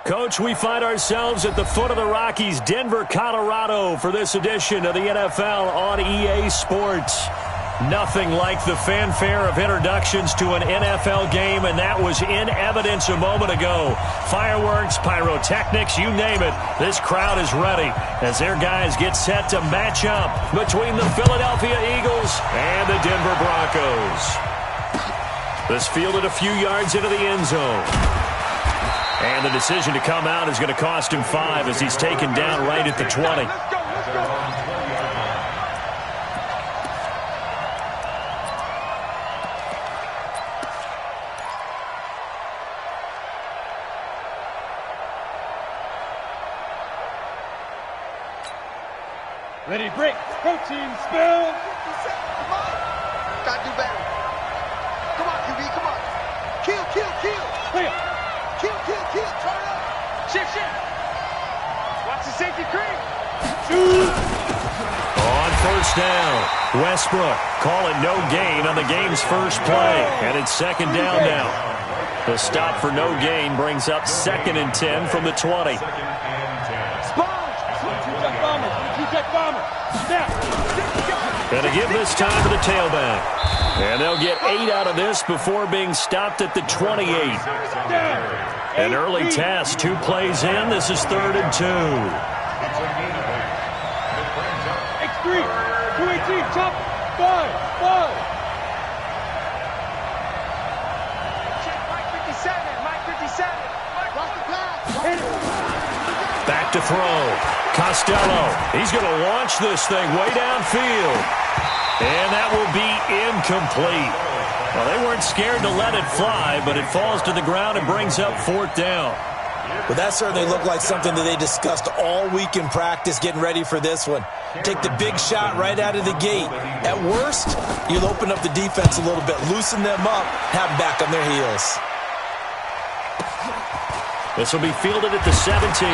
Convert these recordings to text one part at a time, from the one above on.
Coach, we find ourselves at the foot of the Rockies, Denver, Colorado, for this edition of the NFL on EA Sports. Nothing like the fanfare of introductions to an NFL game, and that was in evidence a moment ago. Fireworks, pyrotechnics, you name it. This crowd is ready as their guys get set to match up between the Philadelphia Eagles and the Denver Broncos. This fielded a few yards into the end zone. And the decision to come out is going to cost him 5 as he's taken down right at the 20. Ready, break, protein, spill. Come on. Gotta do better. Come on, QB, come on. Kill. Clear. Kill. Turn it up. Shift. Watch the safety creep. On first down, Westbrook call it no gain on the game's first play. And it's second down now. The stop for no gain brings up 2nd and 10 from the 20. Going to give this time to the tailback. And they'll get 8 out of this before being stopped at the 28. An early test, 2 plays in. This is 3rd and 2. X3, 218, chop, 5. Check Mike 57. Watch the pass. Back to throw. Costello, he's going to launch this thing way downfield. And that will be incomplete. Well, they weren't scared to let it fly, but it falls to the ground and brings up 4th down. Well, that certainly looked like something that they discussed all week in practice, getting ready for this one. Take the big shot right out of the gate. At worst, you'll open up the defense a little bit, loosen them up, have them back on their heels. This will be fielded at the 17.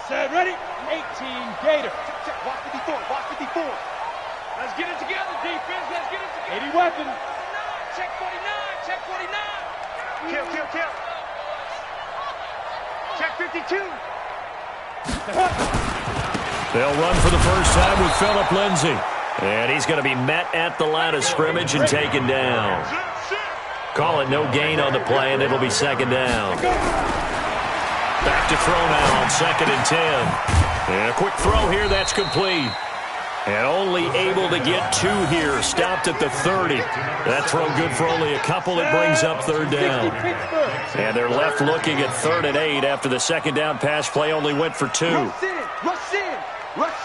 Set, ready, 18, Gator. Check. Watch 54. Let's get it together, defense. Let's get it together. 80 weapons. Check 49. Kill. Check 52. They'll run for the first time with Phillip Lindsay. And he's going to be met at the line of scrimmage and taken down. Call it no gain on the play, and it'll be 2nd down. Back to throw now on 2nd and 10. And a quick throw here, that's complete. And only able to get 2 here, stopped at the 30. That throw good for only a couple. It brings up 3rd down. And they're left looking at 3rd and 8 after the 2nd down pass play only went for 2. Rush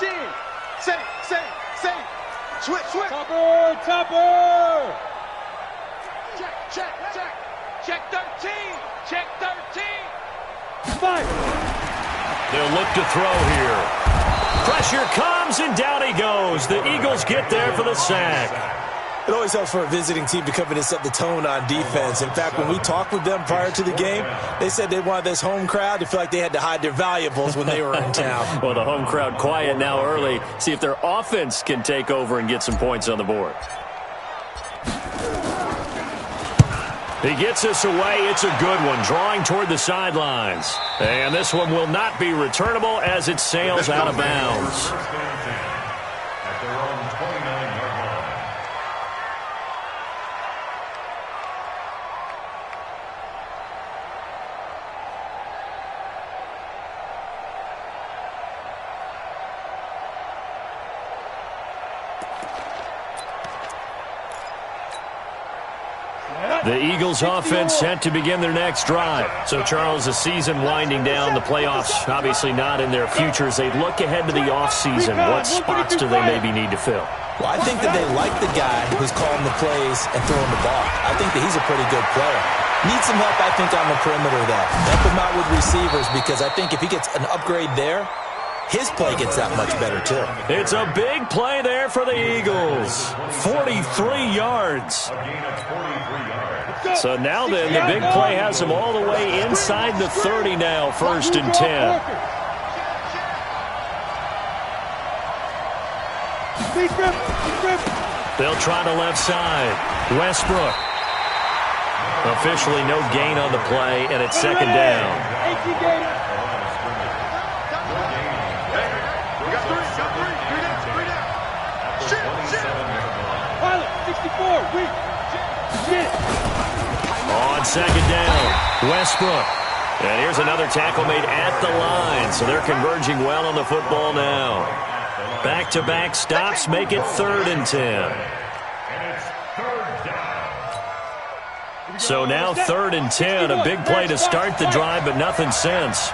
in. Say. Switch. Topper. Check 13. 5. They'll look to throw here. Pressure comes, and down he goes. The Eagles get there for the sack. It always helps for a visiting team to come in and set the tone on defense. In fact, when we talked with them prior to the game, they said they wanted this home crowd to feel like they had to hide their valuables when they were in town. Well, the home crowd quiet now early. See if their offense can take over and get some points on the board. He gets us away. It's a good one, drawing toward the sidelines. And this one will not be returnable as it sails out of bounds. The Eagles offense set to begin their next drive. So, Charles, the season winding down, the playoffs obviously not in their futures. They look ahead to the offseason. What spots do they maybe need to fill? Well, I think that they like the guy who's calling the plays and throwing the ball. I think that he's a pretty good player. Needs some help, I think, on the perimeter, though. Help him out with receivers, because I think if he gets an upgrade there, his play gets that much better, too. It's a big play there for the Eagles. 43 yards. So now then, the big play has them all the way inside the 30 now, 1st and 10. They'll try the left side. Westbrook. Officially no gain on the play, and it's 2nd down. On 2nd down, Westbrook. And here's another tackle made at the line, so they're converging well on the football now. Back-to-back stops make it 3rd and 10. So now 3rd and 10, a big play to start the drive, but nothing since.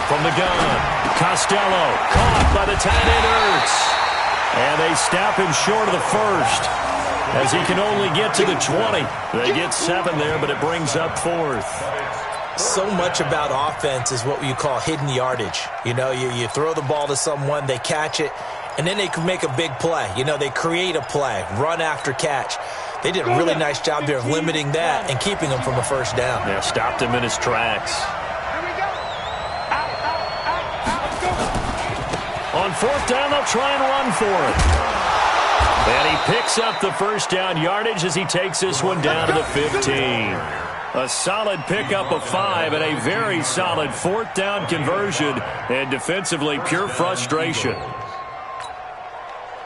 From the gun, Costello, caught by the tight end Ertz. And they stop him short of the 1st, as he can only get to the 20. They get 7 there, but it brings up 4th. So much about offense is what you call hidden yardage. You know, you throw the ball to someone, they catch it, and then they can make a big play. You know, they create a play, run after catch. They did a really nice job there of limiting that and keeping him from a 1st down. Yeah, stopped him in his tracks. On 4th down, they'll try and run for it. And he picks up the 1st down yardage as he takes this one down to the 15. A solid pickup of 5 and a very solid 4th down conversion, and defensively pure frustration.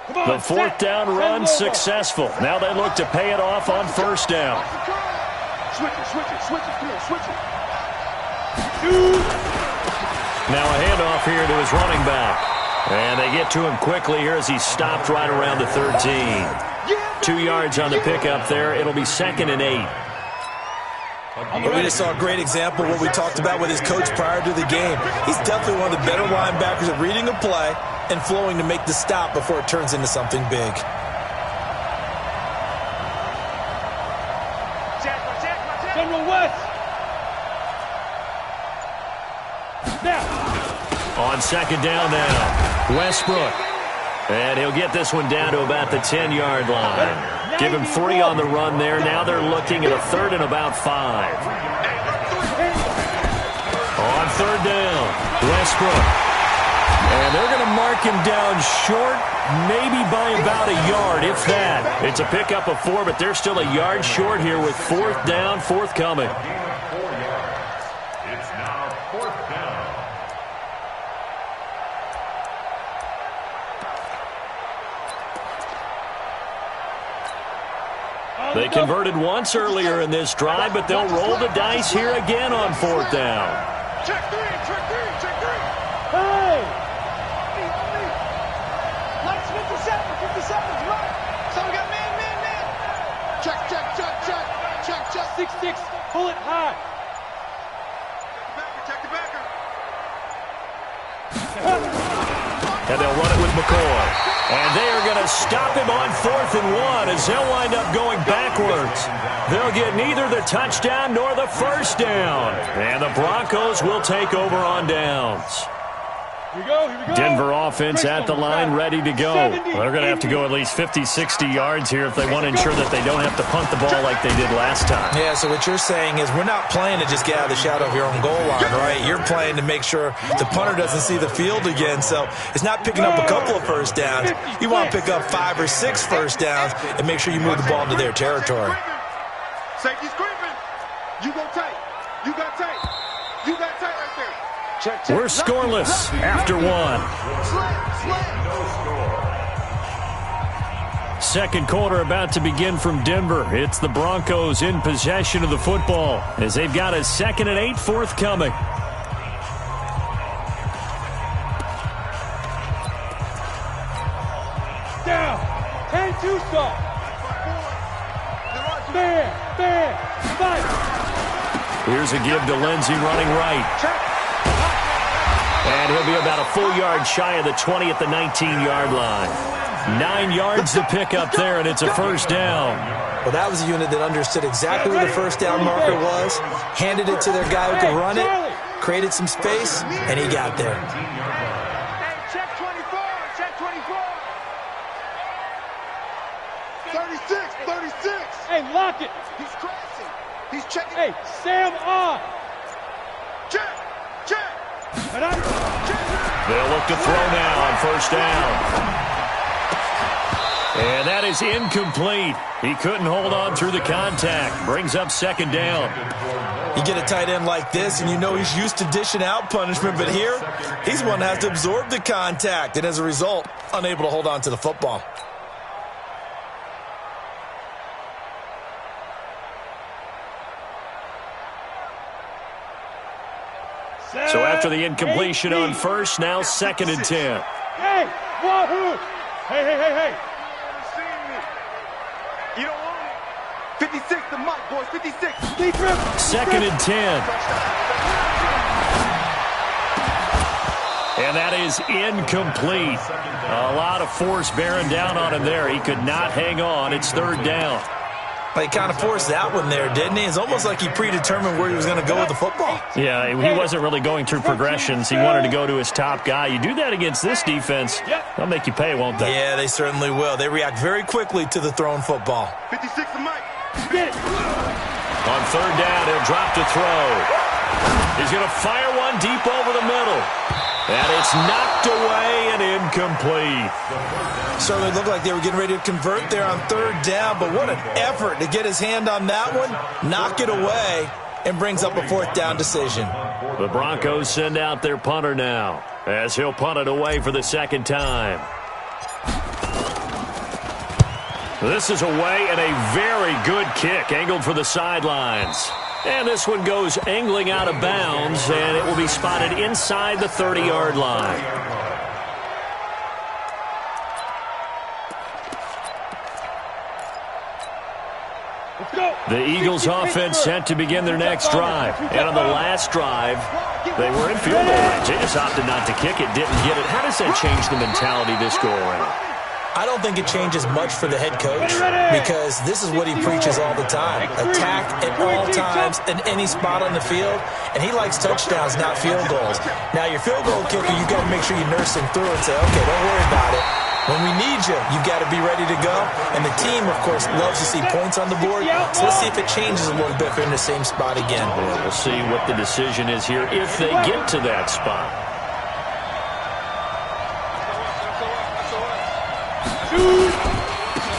The 4th down run successful. Now they look to pay it off on 1st down. Now a handoff here to his running back. And they get to him quickly here as he's stopped right around the 13. 2 yards on the pickup there. It'll be 2nd and 8. We just saw a great example of what we talked about with his coach prior to the game. He's definitely one of the better linebackers at reading a play and flowing to make the stop before it turns into something big. General West. On 2nd down now, Westbrook. And he'll get this one down to about the 10-yard line. Give him 3 on the run there. Now they're looking at a 3rd and about 5. On 3rd down, Westbrook. And they're going to mark him down short, maybe by about a yard, if that. It's a pickup of 4, but they're still a yard short here with 4th down, forthcoming. It's now 4th down. They converted once earlier in this drive, but they'll roll the dice here again on 4th down. Check 3, check 3, check 3. Hey! Let's 57, right. So we got man. Check. 6-6, pull it high. Check the backer. And they'll run it with McCoy. And they are going to stop him on 4th and 1 as they'll wind up going backwards. They'll get neither the touchdown nor the 1st down. And the Broncos will take over on downs. Here we go. Denver offense at the line, ready to go. They're going to have to go at least 50, 60 yards here if they want to ensure that they don't have to punt the ball like they did last time. Yeah, so what you're saying is we're not playing to just get out of the shadow of your own goal line, right? You're playing to make sure the punter doesn't see the field again. So it's not picking up a couple of 1st downs. You want to pick up 5 or 6 1st downs and make sure you move the ball into their territory. Safety's creeping. You go tight. You got tight. You got tight right there. Check. We're scoreless after 1. Second quarter about to begin from Denver. It's the Broncos in possession of the football as they've got a 2nd and 8 forthcoming. Down. 10-2 stop. Fair. Fight. Here's a give to Lindsey running right. And he'll be about a full yard shy of the 20 at the 19-yard line. 9 yards to pick up there, and it's a 1st down. Well, that was a unit that understood exactly where the 1st down marker was, handed it to their guy who could run it, created some space, and he got there. Hey, check 24, check 24. 36, 36. Hey, lock it. He's crashing. He's checking. Hey, Sam off. Check, check. They'll look to throw now on first down. And that is incomplete. He couldn't hold on through the contact. Brings up second down. You get a tight end like this, and you know he's used to dishing out punishment, but here, he's one that has to absorb the contact, and as a result, unable to hold on to the football. So after the incompletion on first, now second and 10. Hey, wahoo! Hey. You don't want it. 56, the mic, boys, 56. Second and 10. And that is incomplete. A lot of force bearing down on him there. He could not hang on. It's third down. He kind of forced that one there, didn't he? It's almost like he predetermined where he was going to go with the football. Yeah, he wasn't really going through progressions. He wanted to go to his top guy. You do that against this defense, they'll make you pay, won't they? Yeah, they certainly will. They react very quickly to the thrown football. 56, the mic. Get it. On third down, he'll drop to throw. He's going to fire one deep over the middle. And it's knocked away and incomplete. Certainly looked like they were getting ready to convert there on third down, but what an effort to get his hand on that one, knock it away, and brings up a fourth down decision. The Broncos send out their punter now, as he'll punt it away for the second time. This is away and a very good kick, angled for the sidelines. And this one goes angling out of bounds, and it will be spotted inside the 30-yard line. The Eagles offense set to begin their next drive. And on the last drive, they were in field goal range. They just opted not to kick it, didn't get it. How does that change the mentality this go around? I don't think it changes much for the head coach because this is what he preaches all the time. Attack at all times in any spot on the field, and he likes touchdowns, not field goals. Now, your field goal kicker, you've got to make sure you nurse him through and say, okay, don't worry about it. When we need you, you've got to be ready to go. And the team, of course, loves to see points on the board. So let's see if it changes a little bit if they're in the same spot again. Well, we'll see what the decision is here if they get to that spot.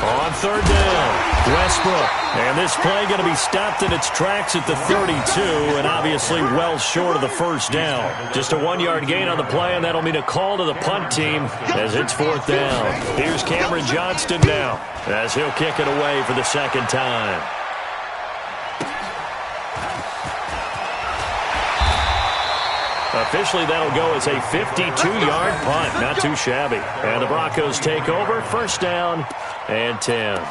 On third down, Westbrook. And this play going to be stopped in its tracks at the 32, and obviously well short of the first down. Just a 1-yard gain on the play, and that'll mean a call to the punt team as it's fourth down. Here's Cameron Johnston now as he'll kick it away for the second time. Officially, that'll go as a 52-yard punt. Not too shabby. And the Broncos take over. First down and 10.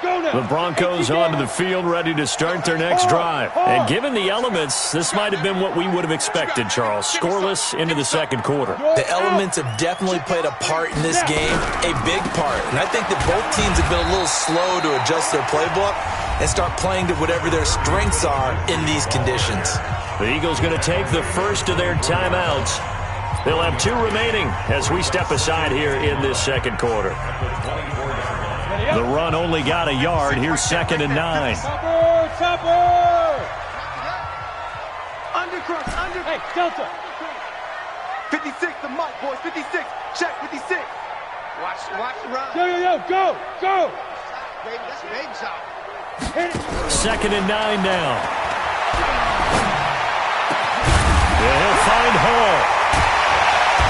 The Broncos onto the field, ready to start their next drive. And given the elements, this might have been what we would have expected, Charles. Scoreless into the second quarter. The elements have definitely played a part in this game, a big part. And I think that both teams have been a little slow to adjust their playbook and start playing to whatever their strengths are in these conditions. The Eagles going to take the first of their timeouts. They'll have 2 remaining as we step aside here in this second quarter. The run only got a yard. Here's second and 9. Topper! Undercross, under. Hey, Delta. 56, the mic, boys, 56. Check, 56. Watch the run. Yo, go! Baby, that's a baby shot. Second and 9 now. Yeah, he'll find Hall.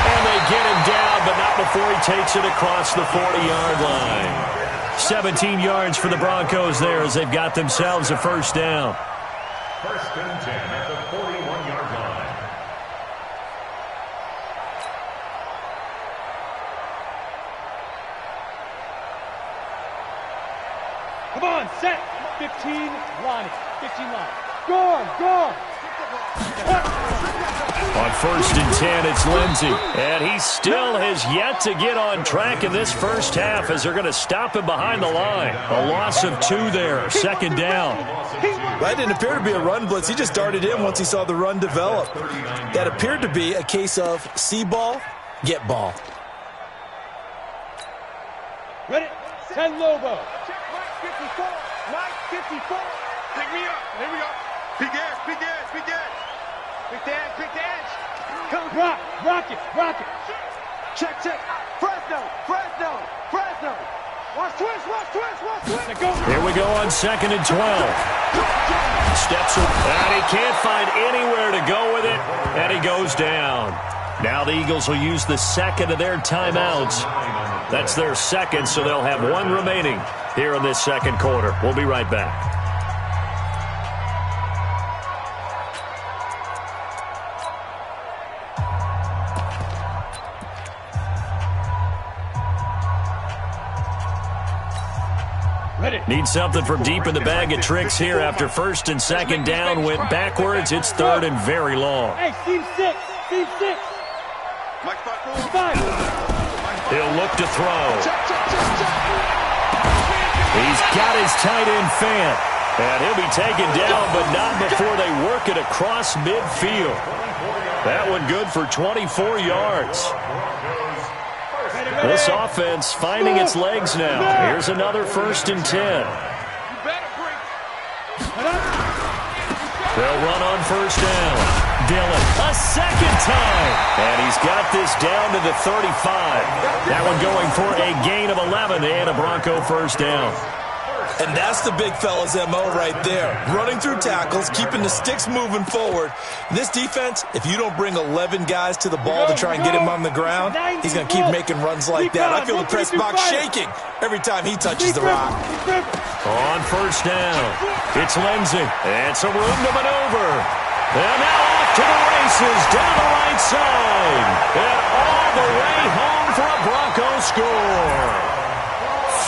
And they get him down, but not before he takes it across the 40-yard line. 17 yards for the Broncos there as they've got themselves a first down. First and 10 at the 41-yard line. Come on, set. 15, Lonnie. 15 line. Go on. On 1st and 10, it's Lindsey. And he still has yet to get on track in this first half as they're going to stop him behind the line. A loss of 2 there, 2nd down. That didn't appear to be a run blitz. He just darted in once he saw the run develop. That appeared to be a case of see ball, get ball. Ready? 10 Lobo. Check Mike 54. Mike 54. Pick me up. Here we go. Big edge, big edge, big edge. Big edge, big edge. Come Rock, rocket, rocket. check, check. Fresno, Fresno, Fresno. Watch twist, watch twist, watch twist. Let go. Here we go on 2nd and 12. Steps up, and he can't find anywhere to go with it, and he goes down. Now the Eagles will use the 2nd of their timeouts. That's their 2nd, so they'll have 1 remaining here in this 2nd quarter. We'll be right back. Need something from deep in the bag of tricks here after 1st and 2nd down went backwards. It's 3rd and very long. Hey, team 6, team 6. Mike 5. He'll look to throw. He's got his tight end fan. And he'll be taken down, but not before they work it across midfield. That one good for 24 yards. This offense finding its legs now. Here's another 1st and 10. They'll run on 1st down. Dillon, a 2nd time. And he's got this down to the 35. That one going for a gain of 11 and a Bronco 1st down. And that's the big fella's MO right there. Running through tackles, keeping the sticks moving forward. This defense, if you don't bring 11 guys to the ball to try and get him on the ground, he's going to keep making runs like that. I feel the press box shaking every time he touches the rock. On 1st down, it's Lindsey. And some room to maneuver. And now off to the races down the right side. And all the way home for a Bronco score.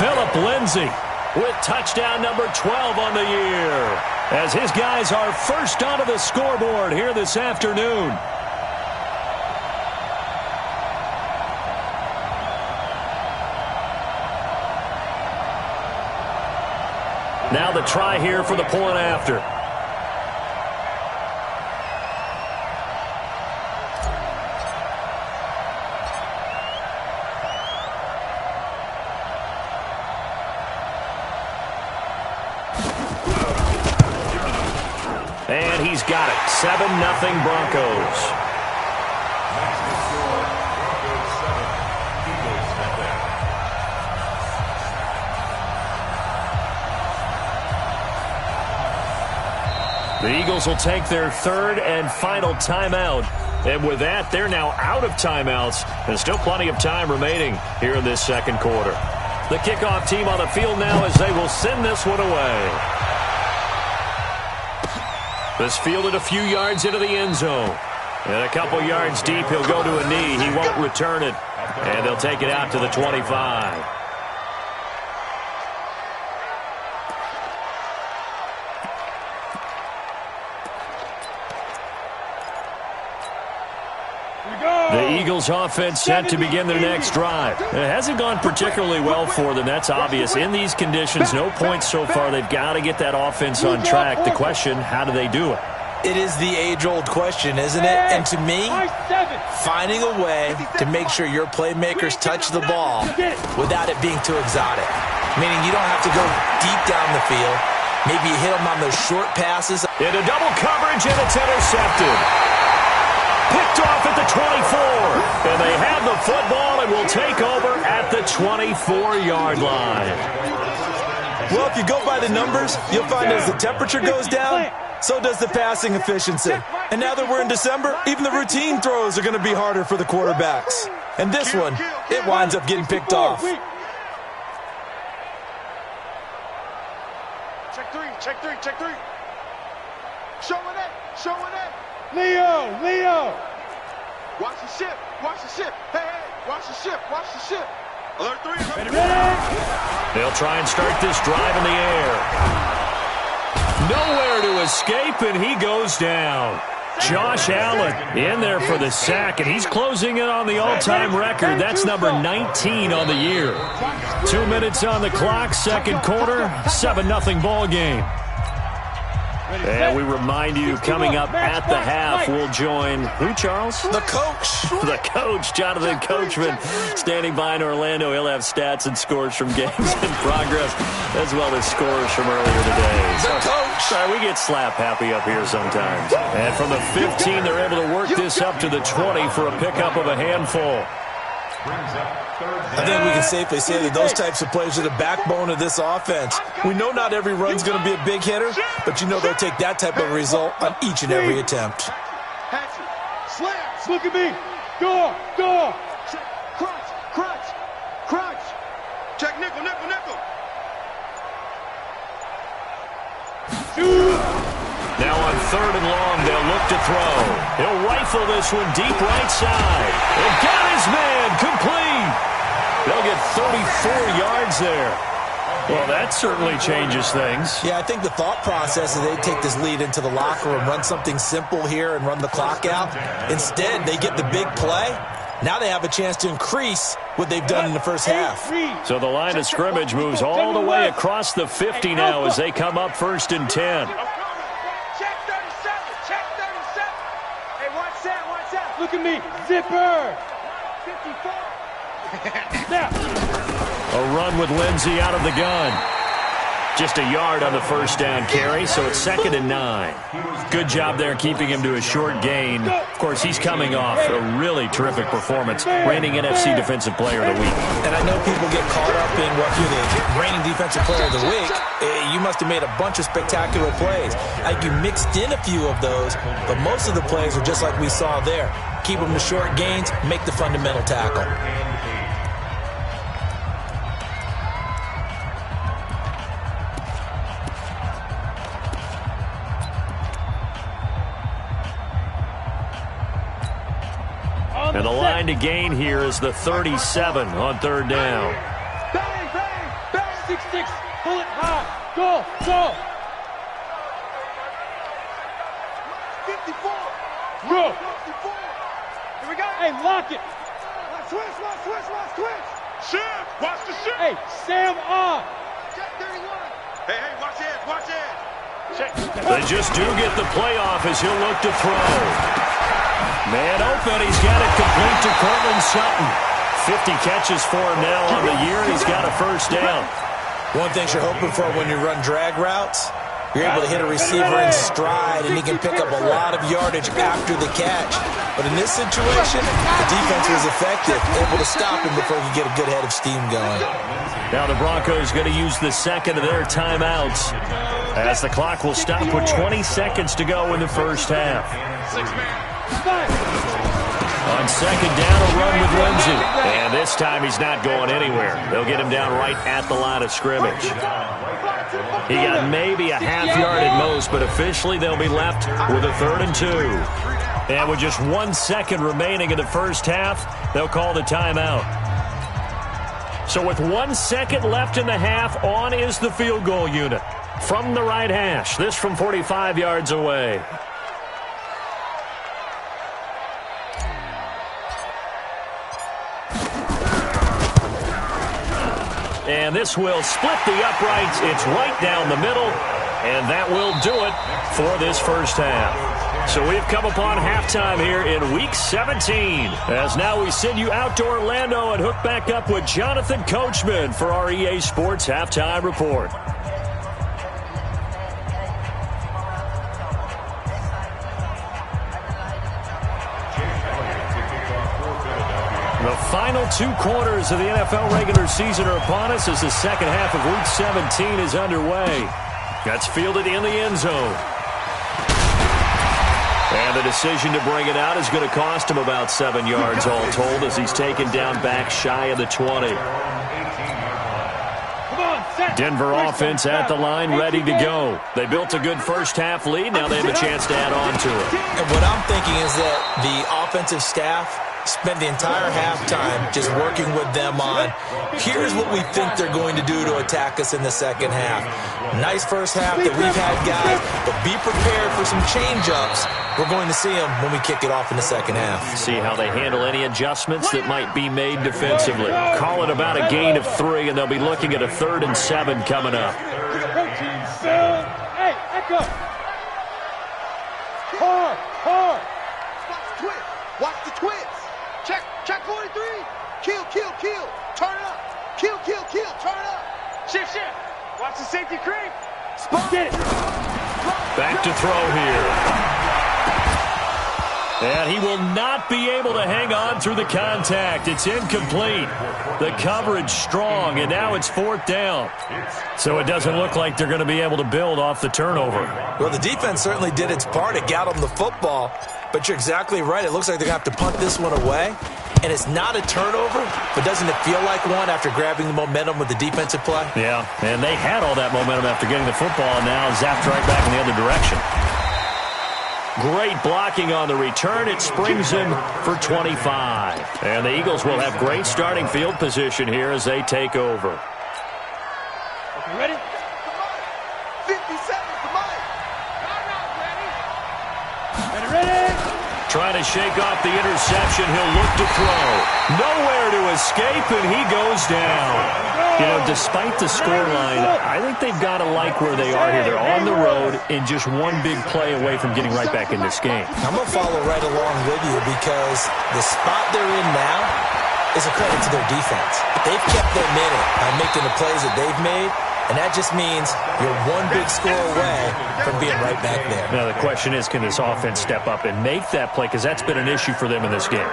Philip Lindsey with touchdown number 12 on the year, as his guys are first onto the scoreboard here this afternoon. Now the try here for the point after. And he's got it. 7-0 Broncos. The Eagles will take their 3rd and final timeout. And with that, they're now out of timeouts. There's still plenty of time remaining here in this 2nd quarter. The kickoff team on the field now as they will send this one away. This fielded a few yards into the end zone. And a couple yards deep, he'll go to a knee. He won't return it. And they'll take it out to the 25. The Eagles offense set to begin their next drive. It hasn't gone particularly well for them. That's obvious. In these conditions, no points so far. They've got to get that offense on track. The question, how do they do it? It is the age-old question, isn't it? And to me, finding a way to make sure your playmakers touch the ball without it being too exotic. Meaning you don't have to go deep down the field. Maybe you hit them on those short passes. Into double coverage, and it's intercepted. Picked off at the 24. And they have the football and will take over at the 24-yard line. Well, if you go by the numbers, you'll find as the temperature goes down, so does the passing efficiency. And now that we're in December, even the routine throws are going to be harder for the quarterbacks. And this one, it winds up getting picked off. Check three, check three, check three. Showing it, showing it. Leo. Watch the ship, watch the ship. Hey, watch the ship, watch the ship. Alert 3. They'll try and start this drive in the air. Nowhere to escape, and he goes down. Josh Allen in there for the sack, and he's closing in on the all-time record. That's number 19 on the year. 2 minutes on the clock, second quarter, 7-0 ball game. And we remind you, coming up at the half, we'll join who, Charles? The coach. The coach, Jonathan Coachman, standing by in Orlando. He'll have stats and scores from games in progress, as well as scores from earlier today. The coach. Sorry, we get slap happy up here sometimes. And from the 15, they're able to work this up to the 20 for a pickup of a handful. I think we can safely say that those types of plays are the backbone of this offense. We know not every run's going to be a big hitter, but you know they'll take that type of result on each and every attempt. Slams. Look at me. Go. Crunch. Check nickel. Now on 3rd and long, they'll look to throw. He'll rifle this one deep right side. He'll got his man complete. They'll get 34 yards there. Well, that certainly changes things. Yeah, I think the thought process is they take this lead into the locker room, run something simple here and run the clock out. Instead, they get the big play. Now they have a chance to increase what they've done in the first half. So the line of scrimmage moves all the way across the 50 now as they come up 1st and 10. Check 37. Hey, watch that. Look at me. Zipper. 54. Now. A run with Lindsey out of the gun. Just a yard on the first down carry, so it's 2nd and 9. Good job there keeping him to a short gain. Of course, he's coming off a really terrific performance, reigning NFC Defensive Player of the Week. And I know people get caught up in what you're the reigning Defensive Player of the Week. You must have made a bunch of spectacular plays. Like you mixed in a few of those, but most of the plays are just like we saw there. Keep them to short gains, make the fundamental tackle. And the line to gain here is the 37 on 3rd down. Bang. 6-6. Pull it high. Go. 54. Go. 54. Here we go. Hey, lock it. Switch. Shift. Watch the shift. Hey, Sam on. Check 31. Hey, watch it. Check. They just do get the playoff as he'll look to throw. Man open, he's got it complete to Cortland Sutton. 50 catches for him now on the year, and he's got a first down. One thing you're hoping for when you run drag routes, you're able to hit a receiver in stride, and he can pick up a lot of yardage after the catch. But in this situation, the defense was effective, able to stop him before he could get a good head of steam going. Now the Broncos going to use the second of their timeouts as the clock will stop with 20 seconds to go in the first half. On 2nd down, a run with Lindsey. And this time he's not going anywhere. They'll get him down right at the line of scrimmage. He got maybe a half yard at most, but officially they'll be left with a 3rd and 2. And with just 1 second remaining in the first half, they'll call the timeout. So with 1 second left in the half, on is the field goal unit. From the right hash, this from 45 yards away. And this will split the uprights. It's right down the middle. And that will do it for this first half. So we've come upon halftime here in Week 17. As now we send you out to Orlando and hook back up with Jonathan Coachman for our EA Sports Halftime Report. The final 2 quarters of the NFL regular season are upon us as the second half of Week 17 is underway. That's fielded in the end zone. And the decision to bring it out is going to cost him about 7 yards all told as he's taken down back shy of the 20. Denver offense at the line, ready to go. They built a good first half lead. Now they have a chance to add on to it. And what I'm thinking is that the offensive staff spent the entire halftime just working with them on, here's what we think they're going to do to attack us in the second half. Nice first half that we've had, guys, but be prepared for some change-ups. We're going to see them when we kick it off in the second half. See how they handle any adjustments that might be made defensively. Call it about a gain of 3, and they'll be looking at a 3rd and 7 coming up. Hey, echo. Hard. Watch the twist. Watch the twist. Check 43. Kill. Turn it up. Kill. Turn it up. Shift. Watch the safety creep. Spot. Get it. Back to throw here. And he will not be able to hang on through the contact. It's incomplete. The coverage strong, and now it's 4th down. So it doesn't look like they're going to be able to build off the turnover. Well, the defense certainly did its part. It got them the football. But you're exactly right. It looks like they're going to have to punt this one away. And it's not a turnover, but doesn't it feel like one after grabbing the momentum with the defensive play? Yeah, and they had all that momentum after getting the football, and now zapped right back in the other direction. Great blocking on the return. It springs him for 25. And the Eagles will have great starting field position here as they take over. Okay, ready? 50 seconds to Mike. Ready? Trying to shake off the interception. He'll look to throw. Nowhere to escape, and he goes down. You know, despite the scoreline, I think they've got to like where they are here. They're on the road and just one big play away from getting right back in this game. I'm going to follow right along with you because the spot they're in now is a credit to their defense. They've kept their minute by making the plays that they've made, and that just means you're one big score away from being right back there. Now, the question is, can this offense step up and make that play? Because that's been an issue for them in this game.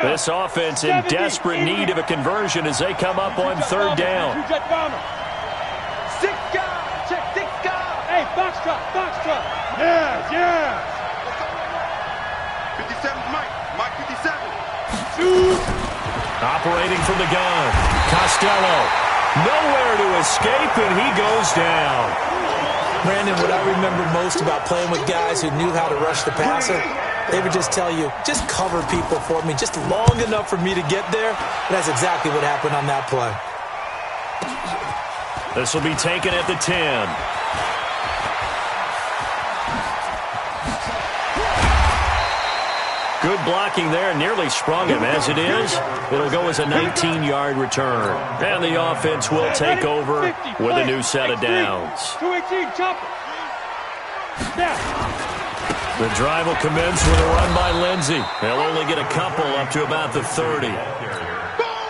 This offense in desperate need of a conversion as they come up on 3rd down. 6 guys. Check 6 guys. Hey, box truck. Yeah. 57's Mike. Mike 57. Operating from the gun. Costello. Nowhere to escape, and he goes down. Brandon, what I remember most about playing with guys who knew how to rush the passer, they would just tell you, just cover people for me, just long enough for me to get there. And that's exactly what happened on that play. This will be taken at the 10. Good blocking there, nearly sprung him. As it is, it'll go as a 19-yard return. And the offense will take over with a new set of downs. 218, chopper. The drive will commence with a run by Lindsey. They'll only get a couple up to about the 30.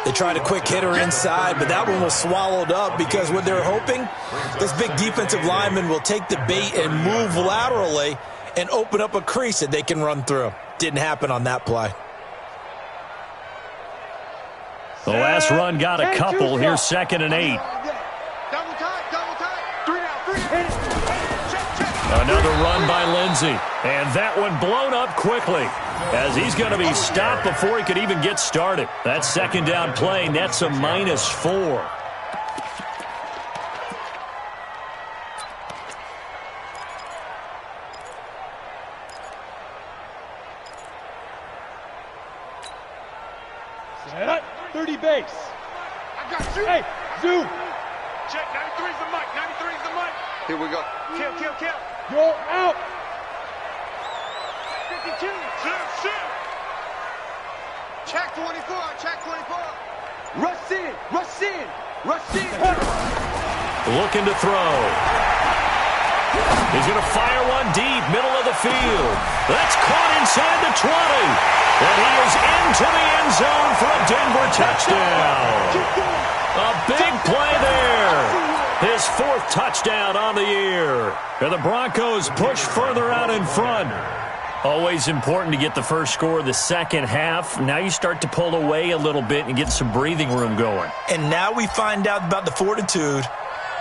They tried a quick hitter inside, but that one was swallowed up because what they're hoping, this big defensive lineman will take the bait and move laterally and open up a crease that they can run through. Didn't happen on that play. The last run got a couple. Here's 2nd and 8. Double tight. 3 down. Another run by Lindsey. And that one blown up quickly as he's going to be stopped before he could even get started. That 2nd down play nets a -4. Set up. 30 base. I got you. Hey, zoom. Check 93's the Mike. 93's the Mike. Here we go. Kill. Go out. 52. Shift. Check 24. Rush in. Looking to throw. He's going to fire one deep, middle of the field. That's caught inside the 20. And he is into the end zone for a Denver touchdown. A big play there. His 4th touchdown on the year. And the Broncos push further out in front. Always important to get the first score of the second half. Now you start to pull away a little bit and get some breathing room going. And now we find out about the fortitude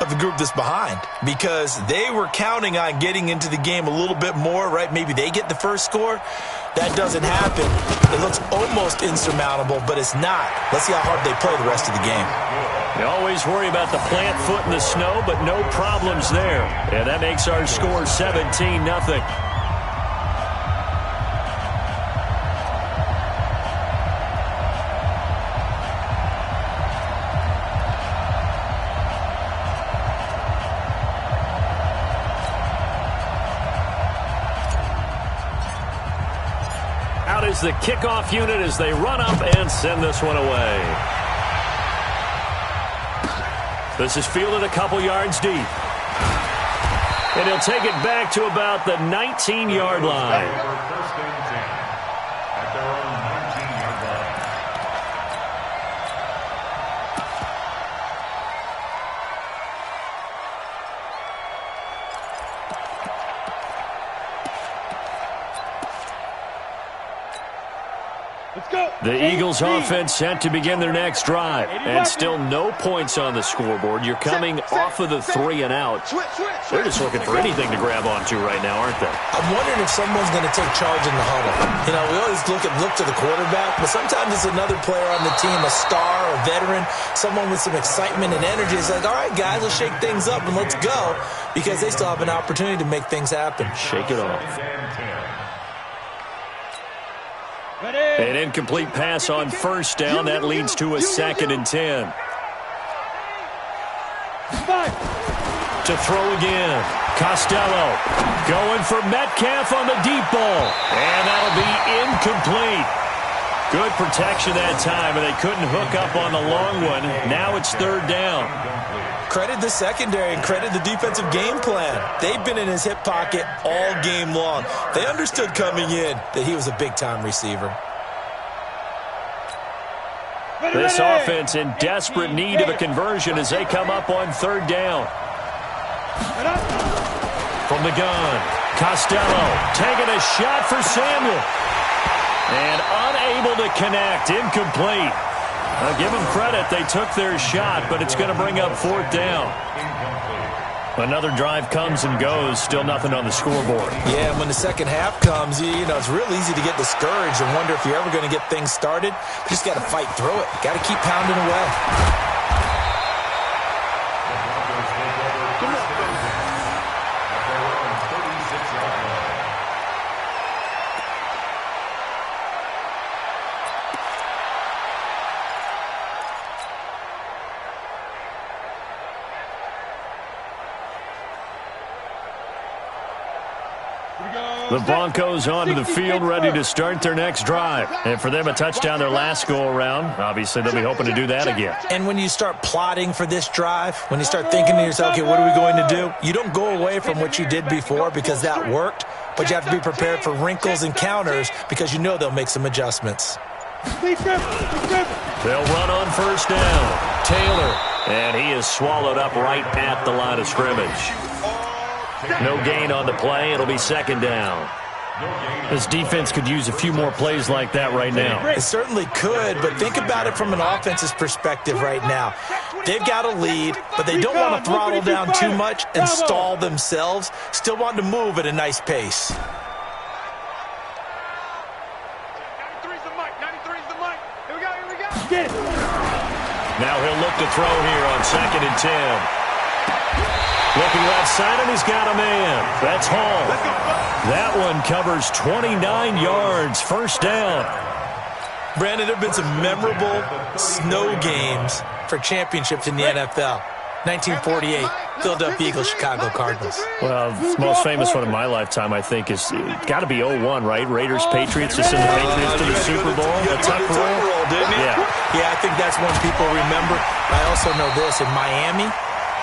of the group that's behind, because they were counting on getting into the game a little bit more, right? Maybe they get the first score. That doesn't happen. It looks almost insurmountable, but it's not. Let's see how hard they play the rest of the game. You always worry about the plant foot in the snow, but no problems there. And that makes our score 17-0. Out is the kickoff unit as they run up and send this one away. This is fielded a couple yards deep. And he'll take it back to about the 19-yard line. First and 10 at their own 19-yard line. Let's go. The Eagles offense set to begin their next drive. And still no points on the scoreboard. You're coming off of the 3 and out. They're just looking for anything to grab onto right now, aren't they? I'm wondering if someone's going to take charge in the huddle. You know, we always look to the quarterback, but sometimes it's another player on the team, a star, a veteran, someone with some excitement and energy. It's like, all right, guys, let's shake things up and let's go, because they still have an opportunity to make things happen. Shake it off. An incomplete pass on first down. That leads to a 2nd and 10. To throw again. Costello going for Metcalf on the deep ball. And that'll be incomplete. Good protection that time, and they couldn't hook up on the long one. Now it's 3rd down. Credit the secondary and credit the defensive game plan. They've been in his hip pocket all game long. They understood coming in that he was a big-time receiver. This offense in desperate need of a conversion as they come up on 3rd down. From the gun, Costello taking a shot for Samuel. And unable to connect, incomplete. I'll give them credit, they took their shot, but it's going to bring up 4th down. Another drive comes and goes, still nothing on the scoreboard. Yeah, when the second half comes, you know, it's real easy to get discouraged and wonder if you're ever going to get things started. You just got to fight through it. Got to keep pounding away. The Broncos onto the field, ready to start their next drive. And for them, a touchdown their last go-around. Obviously, they'll be hoping to do that again. And when you start plotting for this drive, when you start thinking to yourself, okay, what are we going to do? You don't go away from what you did before because that worked, but you have to be prepared for wrinkles and counters because you know they'll make some adjustments. They'll run on first down. Taylor, and he is swallowed up right at the line of scrimmage. No gain on the play. It'll be 2nd down. This defense could use a few more plays like that right now. It certainly could, but think about it from an offense's perspective right now. They've got a lead, but they don't want to throttle down too much and stall themselves. Still want to move at a nice pace. 93's the mic. 93's the mic. Here we go. Here we go. Get it. Now he'll look to throw here on 2nd and 10. Looking left side, and he's got a man. That's Hall. That one covers 29 yards. First down. Brandon, there have been some memorable snow games for championships in the NFL. 1948, Philadelphia Eagles, Chicago Cardinals. Well, the most famous one in my lifetime, I think, is got to be 01, right? Raiders, Patriots, to send the Patriots to the Super Bowl. The tuck roll, didn't it? Yeah, I think that's one people remember. I also know this, in Miami,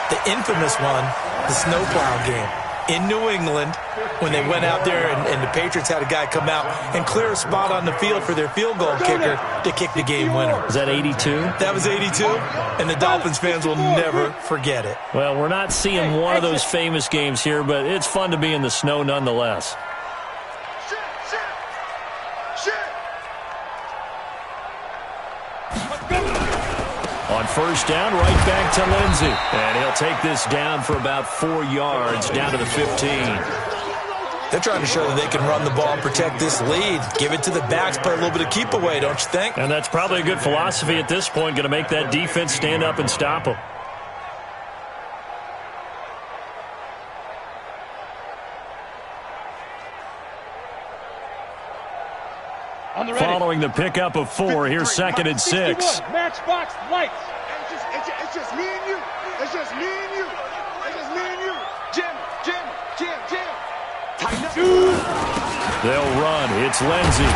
the infamous one, the snowplow game in New England, when they went out there and the Patriots had a guy come out and clear a spot on the field for their field goal kicker to kick the game winner. Was that 82? That was 82, and the Dolphins fans will never forget it. Well, we're not seeing one of those famous games here, but it's fun to be in the snow nonetheless. On first down, right back to Lindsey. And he'll take this down for about 4 yards, down to the 15. They're trying to show that they can run the ball and protect this lead. Give it to the backs, play a little bit of keep away, don't you think? And that's probably a good philosophy at this point, going to make that defense stand up and stop them. Following the pickup of 4, here's 2nd and 6. Matchbox lights. It's just me and you. It's just me and you. It's just me and you. Jim. Tighten up. They'll run. It's Lindsey.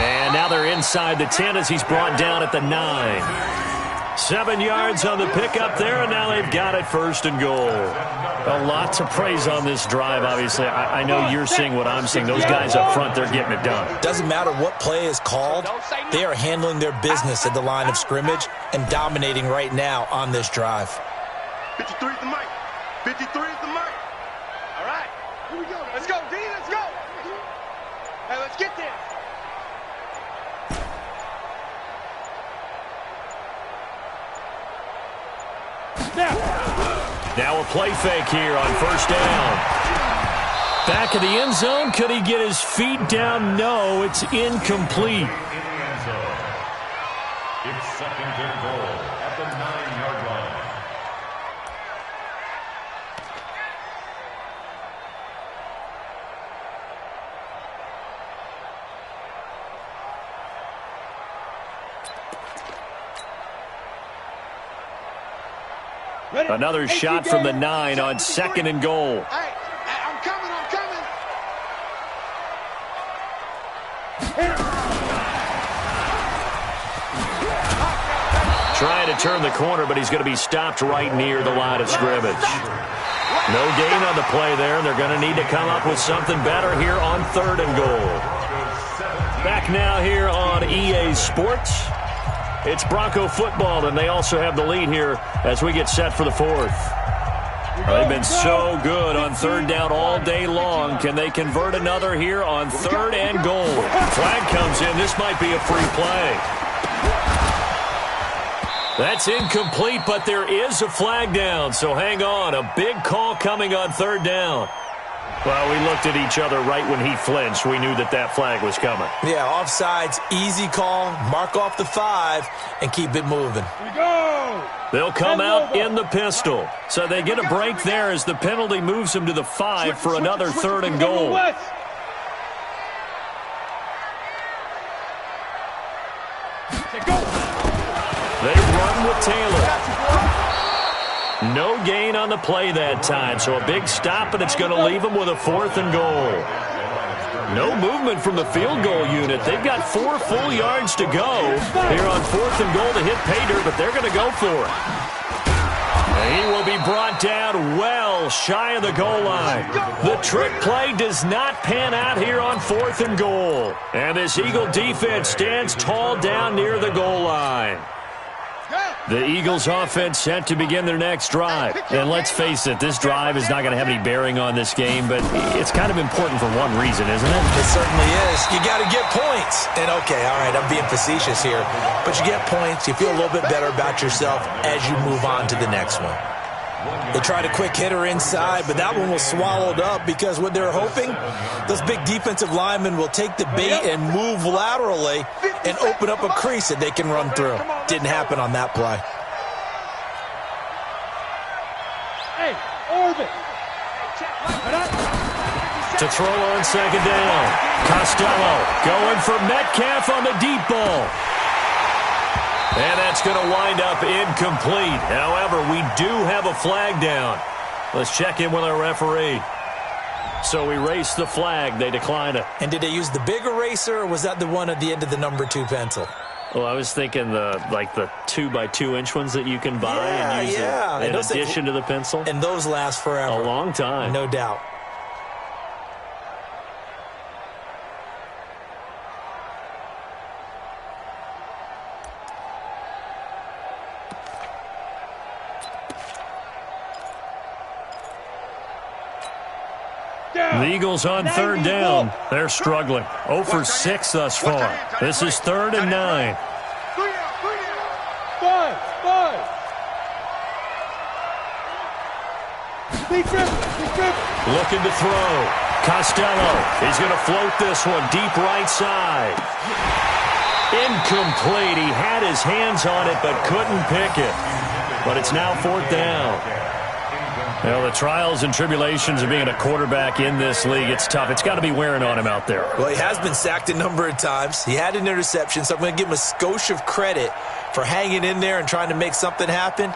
And now they're inside the 10 as he's brought down at the 9. 7 yards on the pickup there, and now they've got it 1st and goal. A lot to praise on this drive, obviously. I know you're seeing what I'm seeing. Those guys up front, they're getting it done. Doesn't matter what play is called. They are handling their business at the line of scrimmage and dominating right now on this drive. 53 is the mic. 53 is the mic. All right. Here we go. Let's go, D. Let's go. Hey, let's get there. Now a play fake here on 1st down. Back of the end zone. Could he get his feet down? No, it's incomplete. It's 2nd and goal at the 9-yard line. Another shot from the 9 on 2nd and goal. Hey, I'm coming. Trying to turn the corner, but he's going to be stopped right near the line of scrimmage. No gain on the play there, and they're going to need to come up with something better here on 3rd and goal. Back now here on EA Sports. It's Bronco football, and they also have the lead here as we get set for the 4th. They've been so good on 3rd down all day long. Can they convert another here on 3rd and goal? Flag comes in. This might be a free play. That's incomplete, but there is a flag down, so hang on. A big call coming on 3rd down. Well, we looked at each other right when he flinched. We knew that flag was coming. Yeah, offsides, easy call, mark off the 5, and keep it moving. Here we go. They'll come out in the pistol. So they get a break there as the penalty moves them to the 5 for another 3rd and goal. They run with Taylor. No gain on the play that time, so a big stop, and it's going to leave them with a 4th and goal. No movement from the field goal unit. They've got 4 full yards to go here on 4th and goal to hit pay dirt, but they're going to go for it. And he will be brought down well shy of the goal line. The trick play does not pan out here on 4th and goal. And this Eagle defense stands tall down near the goal line. The Eagles offense set to begin their next drive. And let's face it, this drive is not going to have any bearing on this game, but it's kind of important for one reason, isn't it? It certainly is. You got to get points. And okay, all right, I'm being facetious here, but you get points, you feel a little bit better about yourself as you move on to the next one. They tried a quick hitter inside, but that one was swallowed up because what they're hoping, those big defensive linemen will take the bait and move laterally and open up a crease that they can run through. Didn't happen on that play. Hey, orbit. To throw on 2nd down. Costello going for Metcalf on the deep ball. And that's going to wind up incomplete. However, we do have a flag down. Let's check in with our referee. So we race the flag. They decline it. And did they use the big eraser, or was that the one at the end of the number 2 pencil? Well, I was thinking the 2x2-inch ones that you can buy and use in addition to the pencil. And those last forever. A long time. No doubt. The Eagles on 3rd down. They're struggling. 0 for 6 thus far. This is 3rd and 9. 5. Looking to throw. Costello, he's going to float this one deep right side. Incomplete. He had his hands on it but couldn't pick it. But it's now 4th down. Well, the trials and tribulations of being a quarterback in this league, it's tough. It's got to be wearing on him out there. Well, he has been sacked a number of times. He had an interception, so I'm going to give him a skosh of credit for hanging in there and trying to make something happen,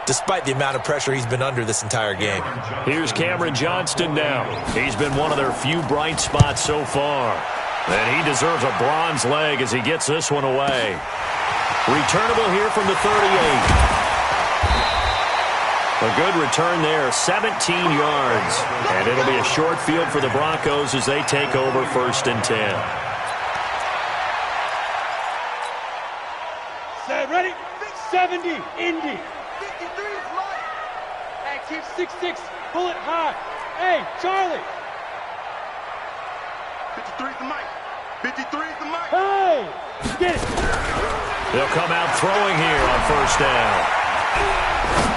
despite the amount of pressure he's been under this entire game. Here's Cameron Johnston now. He's been one of their few bright spots so far. And he deserves a bronze leg as he gets this one away. Returnable here from the 38. A good return there, 17 yards. And it'll be a short field for the Broncos as they take over 1st and 10. Set, ready? 70, Indy. 53 is mine. Hey, keep 6-6, pull it high. Hey, Charlie. 53 is the mic. 53 is the mic. Hey, get it. They'll come out throwing here on 1st down.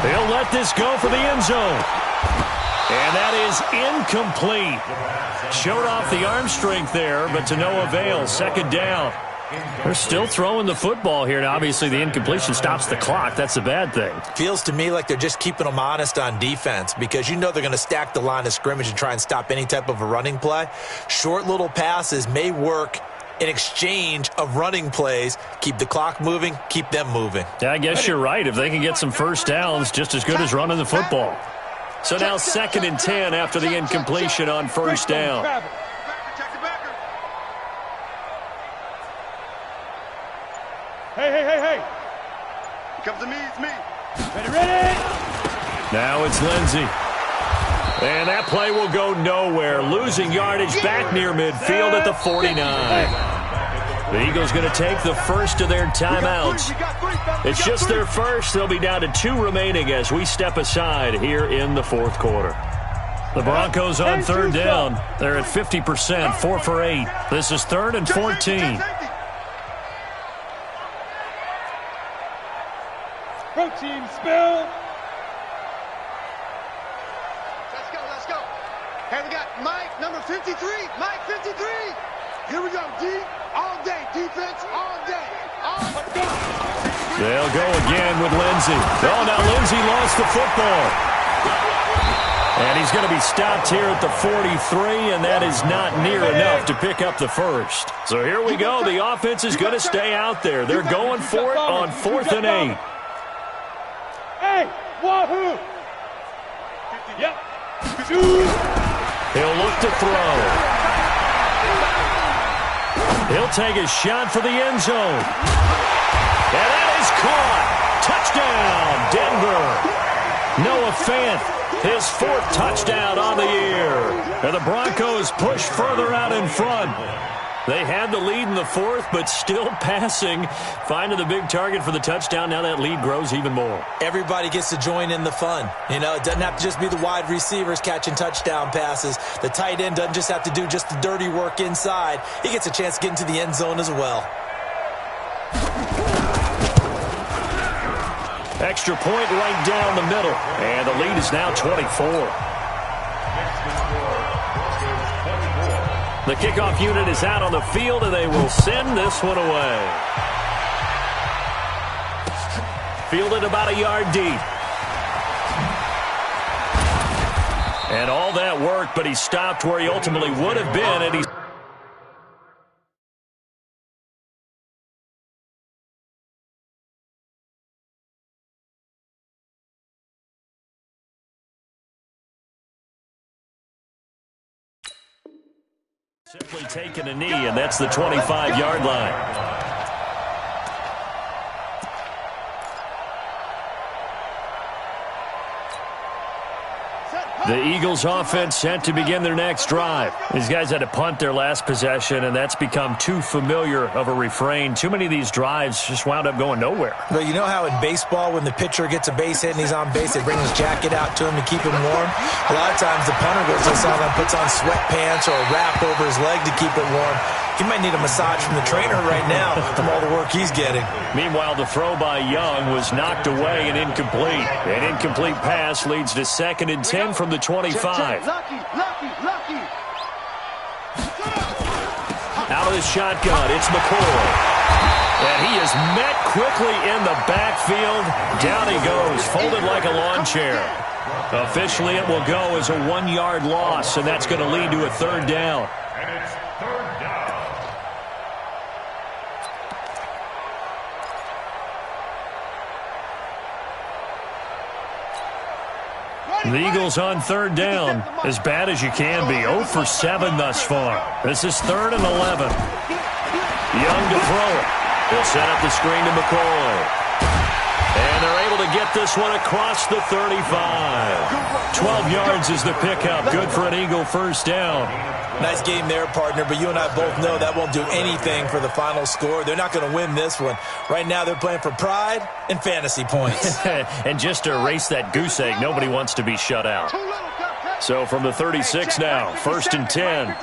They'll let this go for the end zone. And that is incomplete. Showed off the arm strength there, but to no avail. 2nd down. They're still throwing the football here. Now, obviously, the incompletion stops the clock. That's a bad thing. Feels to me like they're just keeping them honest on defense because you know they're going to stack the line of scrimmage and try and stop any type of a running play. Short little passes may work in exchange of running plays. Keep the clock moving, keep them moving. Yeah, I guess you're right. If they can get some 1st downs, just as good as running the football. So now 2nd and 10 after the incompletion on 1st down. Hey. It comes to me, it's me. Ready. Now it's Lindsey. And that play will go nowhere. Losing yardage back near midfield at the 49. The Eagles going to take the first of their timeouts. It's just their first. They'll be down to 2 remaining as we step aside here in the 4th quarter. The Broncos on 3rd down. They're at 50%, 4 for 8. This is 3rd and 14. Protein spill. Let's go. Hey, we got Mike, number 53. Mike, 53. Here we go, D. All day. Defense, all day. Let's go. They'll go again with Lindsey. Oh, now Lindsey lost the football. And he's going to be stopped here at the 43, and that is not near enough to pick up the first. So here we go. The offense is going to stay out there. They're going for it on 4th and 8. Hey, wahoo! Yep. He'll look to throw. He'll take a shot for the end zone. And that is caught. Touchdown, Denver. Noah Fant, his 4th touchdown on the year. And the Broncos push further out in front. They had the lead in the 4th, but still passing. Finding the big target for the touchdown. Now that lead grows even more. Everybody gets to join in the fun. You know, it doesn't have to just be the wide receivers catching touchdown passes. The tight end doesn't just have to do just the dirty work inside. He gets a chance to get into the end zone as well. Extra point right down the middle. And the lead is now 24. The kickoff unit is out on the field, and they will send this one away. Fielded about a yard deep. And all that work, but he stopped where he ultimately would have been, and he's simply taking a knee, and that's the 25-yard line. The Eagles offense set to begin their next drive. These guys had to punt their last possession, and that's become too familiar of a refrain. Too many of these drives just wound up going nowhere. Well, you know how in baseball when the pitcher gets a base hit and he's on base, they bring his jacket out to him to keep him warm? A lot of times the punter goes inside and puts on sweatpants or a wrap over his leg to keep it warm. He might need a massage from the trainer right now from all the work he's getting. Meanwhile, the throw by Young was knocked away and incomplete. An incomplete pass leads to 2nd and 10 from the 25. Lucky. out of the shotgun. It's McCoy. And he is met quickly in the backfield. Down he goes, folded like a lawn chair. Officially, it will go as a 1-yard loss, and that's going to lead to a third down. And it's third down. The Eagles on third down, as bad as you can be. 0 for 7 thus far. This is 3rd and 11. Young to throw it. He'll set up the screen to McCoy. And they're able to get this one across the 35. 12 yards is the pickup. Good for an Eagle first down. Nice game there, partner, but you and I both know that won't do anything for the final score. They're not going to win this one. Right now they're playing for pride and fantasy points. And just to erase that goose egg, nobody wants to be shut out. So from the 36 now, 1st and 10.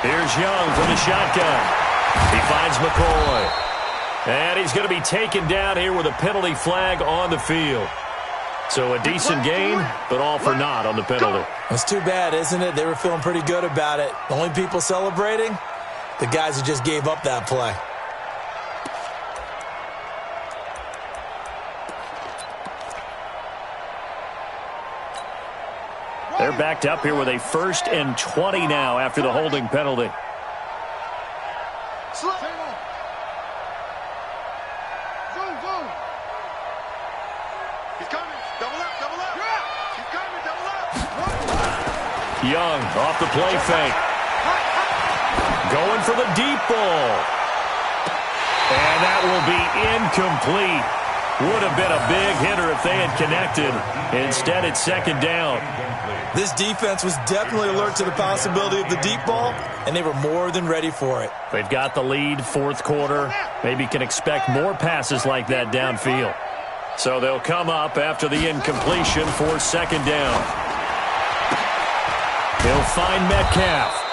Here's Young from the shotgun. He finds McCoy. And he's going to be taken down here with a penalty flag on the field. So a decent gain, but all for naught on the penalty. It's too bad, isn't it? They were feeling pretty good about it. The only people celebrating, the guys who just gave up that play. They're backed up here with a 1st and 20 now after the holding penalty. Young off the play fake. Going for the deep ball. And that will be incomplete. Would have been a big hitter if they had connected. Instead, it's 2nd down. This defense was definitely alert to the possibility of the deep ball, and they were more than ready for it. They've got the lead, 4th quarter. Maybe can expect more passes like that downfield. So they'll come up after the incompletion for 2nd down. He'll find Metcalf.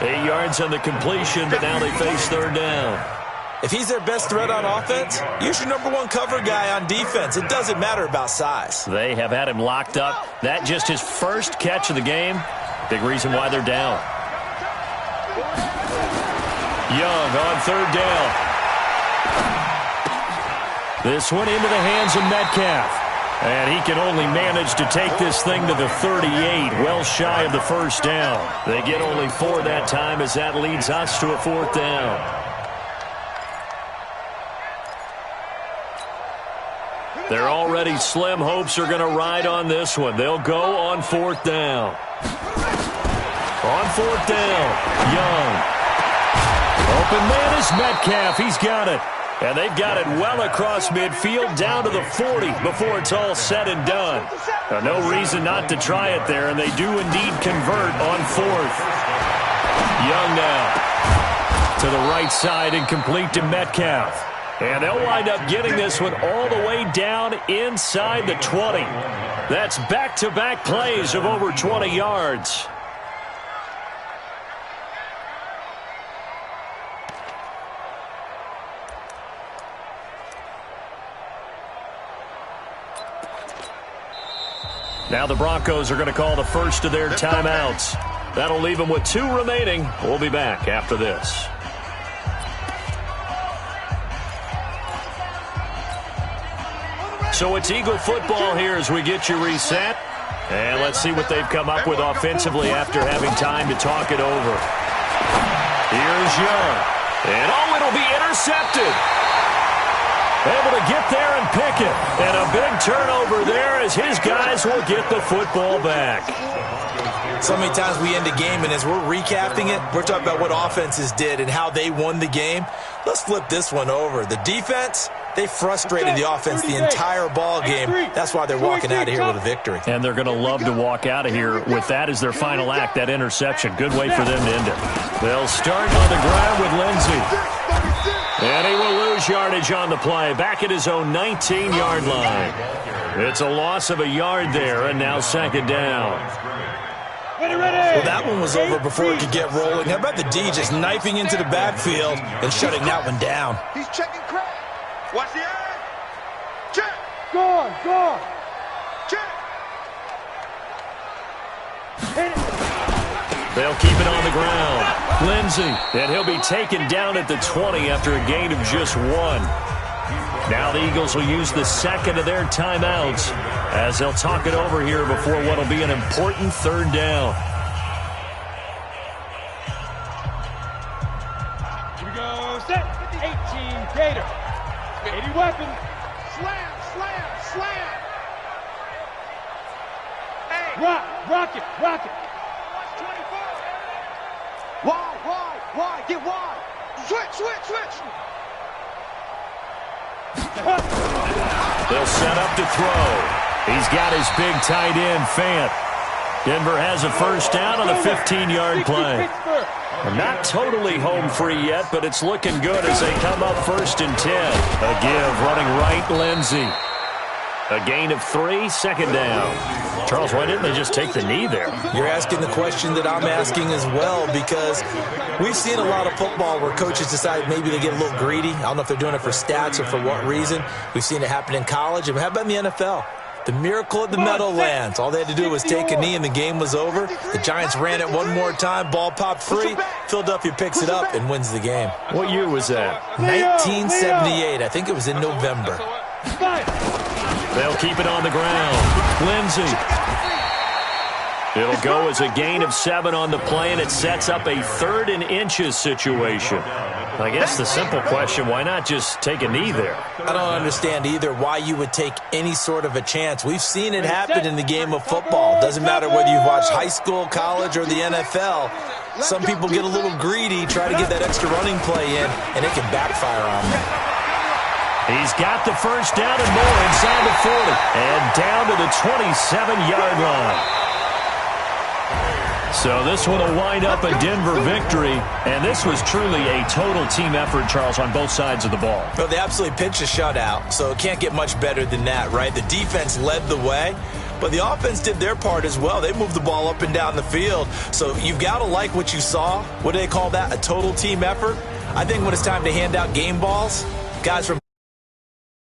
8 yards on the completion, but now they face 3rd down. If he's their best threat on offense, use your #1 cover guy on defense. It doesn't matter about size. They have had him locked up. That just his first catch of the game. Big reason why they're down. Young on 3rd down. This one into the hands of Metcalf. And he can only manage to take this thing to the 38, well shy of the 1st down. They get only 4 that time as that leads us to a 4th down. Their already slim hopes are going to ride on this one. They'll go on 4th down. On 4th down, Young. Open man is Metcalf. He's got it. And they've got it well across midfield down to the 40 before it's all said and done. Now, no reason not to try it there, and they do indeed convert on 4th. Young now to the right side and complete to Metcalf. And they'll wind up getting this one all the way down inside the 20. That's back-to-back plays of over 20 yards. Now the Broncos are going to call the first of their timeouts. That'll leave them with 2 remaining. We'll be back after this. So it's Eagle football here as we get you reset. And let's see what they've come up with offensively after having time to talk it over. Here's Young. And oh, it'll be intercepted. Able to get there and pick it. And a big turnover there as his guys will get the football back. So many times we end a game, and as we're recapping it, we're talking about what offenses did and how they won the game. Let's flip this one over. The defense, they frustrated the offense the entire ball game. That's why they're walking out of here with a victory. And they're going to love to walk out of here with that as their final act, that interception. Good way for them to end it. They'll start on the ground with Lindsey. And he will lose yardage on the play, back at his own 19-yard line. It's a loss of a yard there, and now 2nd down. Well, that one was over before it could get rolling. How about the D just knifing into the backfield and shutting that one down? He's checking crack. Watch the eye. Check. Go on. Check. They'll keep it on the ground. Lindsey, and he'll be taken down at the 20 after a gain of just 1. Now the Eagles will use the second of their timeouts as they'll talk it over here before what will be an important third down. Here we go. Set. 18 Gator. 80 weapon. Slam, slam, slam. Hey. Rock it. Wide, get wide. Switch. They'll set up to throw. He's got his big tight end, Fant. Denver has a first down on the 15-yard play. Not totally home free yet, but it's looking good as they come up 1st and 10. A give running right, Lindsey. A gain of 3, second down. Charles, why didn't they just take the knee there? You're asking the question that I'm asking as well, because we've seen a lot of football where coaches decide maybe they get a little greedy. I don't know if they're doing it for stats or for what reason. We've seen it happen in college. And how about in the NFL? The miracle at the Meadowlands. All they had to do was take a knee and the game was over. The Giants ran it one more time. Ball popped free. Philadelphia picks it up and wins the game. What year was that? 1978. I think it was in November. They'll keep it on the ground. Lindsey. It'll go as a gain of 7 on the play, and it sets up a 3rd and inches situation. I guess the simple question, why not just take a knee there? I don't understand either why you would take any sort of a chance. We've seen it happen in the game of football. Doesn't matter whether you've watched high school, college, or the NFL. Some people get a little greedy, try to get that extra running play in, and it can backfire on them. He's got the first down and more inside the 40 and down to the 27-yard line. So this one will wind up a Denver victory, and this was truly a total team effort, Charles, on both sides of the ball. Well, they absolutely pitched a shutout, so it can't get much better than that, right? The defense led the way, but the offense did their part as well. They moved the ball up and down the field, so you've got to like what you saw. What do they call that, a total team effort? I think when it's time to hand out game balls, guys from